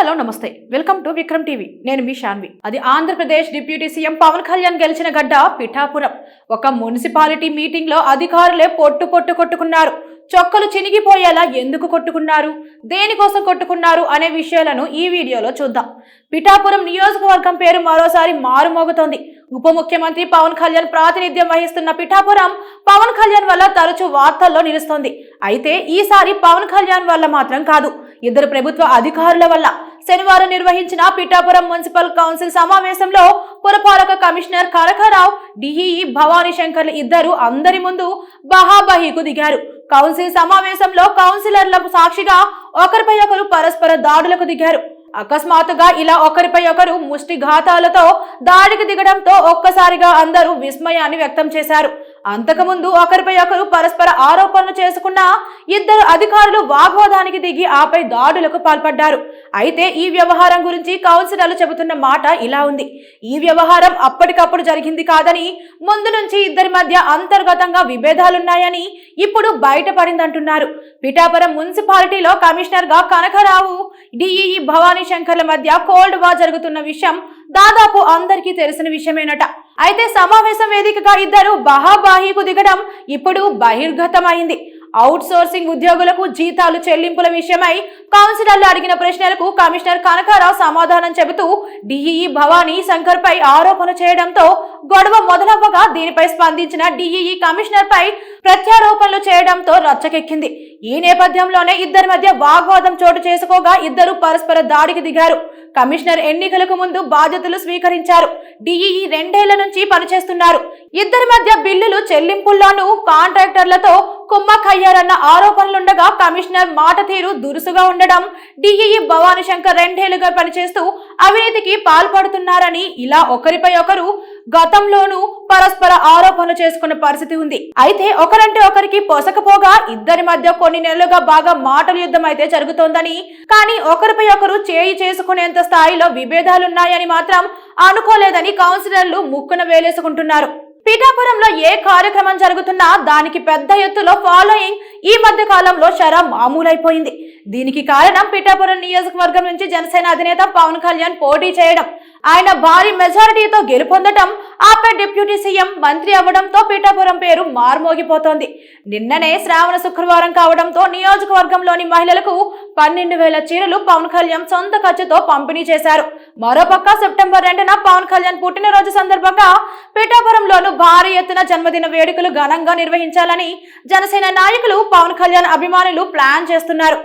Hello నమస్తే welcome to Vikram TV నేను మీ శాన్వి. అది ఆంధ్రప్రదేశ్ డిప్యూటీ సీఎం పవన్ కళ్యాణ్ గెలిచిన గడ్డ పిఠాపురం. ఒక మున్సిపాలిటీ మీటింగ్ లో అధికారులే పొట్టు కొట్టుకున్నారు. చొక్కలు చినిగిపోయేలా ఎందుకు కొట్టుకున్నారు, దేనికోసం కొట్టుకున్నారు అనే విషయాలను ఈ వీడియోలో చూద్దాం. పిఠాపురం నియోజకవర్గం పేరు మరోసారి మారుమోగుతోంది. ఉప ముఖ్యమంత్రి పవన్ కళ్యాణ్ ప్రాతినిధ్యం వహిస్తున్న పిఠాపురం పవన్ కళ్యాణ్ వల్ల తరచూ వార్తల్లో నిలుస్తోంది. అయితే ఈసారి పవన్ కళ్యాణ్ వల్ల మాత్రం కాదు, ఇద్దరు ప్రభుత్వ అధికారుల వల్ల. శనివారం నిర్వహించిన పిఠాపురం మున్సిపల్ కౌన్సిల్ సమావేశంలో పురపాలక కమిషనర్ కనకారావు, డిఈఈ భవానీ శంకర్లు ఇద్దరు అందరి ముందు బహాబహీకు దిగారు. కౌన్సిల్ సమావేశంలో కౌన్సిలర్ల సాక్షిగా ఒకరిపై ఒకరు పరస్పర దాడులకు దిగారు. అకస్మాత్తుగా ఇలా ఒకరిపై ఒకరు ముష్టిఘాతాలతో దాడికి దిగడంతో ఒక్కసారిగా అందరూ విస్మయాన్ని వ్యక్తం చేశారు. అంతకుముందు ఒకరిపై ఒకరు పరస్పర ఆరోపణలు చేసుకున్న ఇద్దరు అధికారులు వాగ్వాదానికి దిగి ఆపై దాడులకు పాల్పడ్డారు. అయితే ఈ వ్యవహారం గురించి కౌన్సిలర్లు చెబుతున్న మాట ఇలా ఉంది. ఈ వ్యవహారం అప్పటికప్పుడు జరిగింది కాదని, ముందు నుంచి ఇద్దరి మధ్య అంతర్గతంగా విభేదాలున్నాయని ఇప్పుడు బయటపడిందంటున్నారు. పిఠాపురం మున్సిపాలిటీలో కమిషనర్ గా కనకారావు, డిఈఈ భవానీ శంకర్ల మధ్య కోల్డ్ వార్ జరుగుతున్న విషయం దాదాపు అందరికీ తెలిసిన విషయమేనట. అయితే సమావేశం వేదికగా ఇద్దరు బహాబాహీకు దిగడం ఇప్పుడు బహిర్గతమైంది. అవుట్ సోర్సింగ్ ఉద్యోగులకు జీతాలు చెల్లింపుల విషయమై కౌన్సిలర్లు అడిగిన ప్రశ్నలకు కమిషనర్ కనకారావు సమాధానం చెబుతూ డిఈఈ భవానీ శంకర్ పై ఆరోపణ చేయడంతో గొడవ మొదలవ్వగా దీనిపై స్పందించిన డిఈఈ కమిషనర్ పై ప్రత్యారోపణలు చేయడంతో రచ్చకెక్కింది. ఈ నేపథ్యంలోనే ఇద్దరి మధ్య వాగ్వాదం చోటు చేసుకోగా ఇద్దరు పరస్పర దాడికి దిగారు. కమిషనర్ ఎన్నికలకు ముందు బాధ్యతలు స్వీకరించారు. డిఈఈ 2 ఏళ్ల నుంచి పనిచేస్తున్నారు. ఇద్దరి మధ్య బిల్లులు చెల్లింపుల్లోనూ కాంట్రాక్టర్లతో కుమ్మక్కయ్యారన్న ఆరోపణలుండగా కమిషనర్ మాట తీరు దురుసుగా ఉండడం, డిఈఈ భవానీ శంకర్ 2 ఏళ్లుగా పనిచేస్తూ అవినీతికి పాల్పడుతున్నారని ఇలా ఒకరిపై ఒకరు గతంలోనూ పరస్పర ఆరోపణలు చేసుకున్న పరిస్థితి ఉంది. అయితే ఒకరంటే ఒకరికి పొసకపోగా ఇద్దరి మధ్య కొన్ని నెలలుగా బాగా మాటల యుద్ధం అయితే జరుగుతోందని, కానీ ఒకరిపై ఒకరు చేయి చేసుకునేంత స్థాయిలో విభేదాలున్నాయని మాత్రం అనుకోలేదని కౌన్సిలర్లు ముక్కున వేలేసుకుంటున్నారు. పిఠాపురంలో ఏ కార్యక్రమం జరుగుతున్నా దానికి పెద్ద ఎత్తులో ఫాలోయింగ్ ఈ మధ్య కాలంలో మామూలైపోయింది. దీనికి కారణం పిఠాపురం నియోజకవర్గం నుంచి జనసేన అధినేత పవన్ కళ్యాణ్ పోటీ చేయడం, ఆయన భారీ మెజారిటీతో గెలుపొందడం, ఆపై డిప్యూటీ సీఎం మంత్రి అవ్వడంతో పిఠాపురం పేరు మారుమోగిపోతోంది. నిన్ననే శ్రావణ శుక్రవారం కావడంతో నియోజకవర్గంలోని మహిళలకు 12,000 చీరలు పవన్ కళ్యాణ్ సొంత ఖర్చుతో పంపిణీ చేశారు. మరోపక్క సెప్టెంబర్ 2న పవన్ కళ్యాణ్ పుట్టినరోజు సందర్భంగా పిఠాపురంలోనూ భారీ ఎత్తున జన్మదిన వేడుకలు ఘనంగా నిర్వహించాలని జనసేన నాయకులు, పవన్ కళ్యాణ్ అభిమానులు ప్లాన్ చేస్తున్నారు.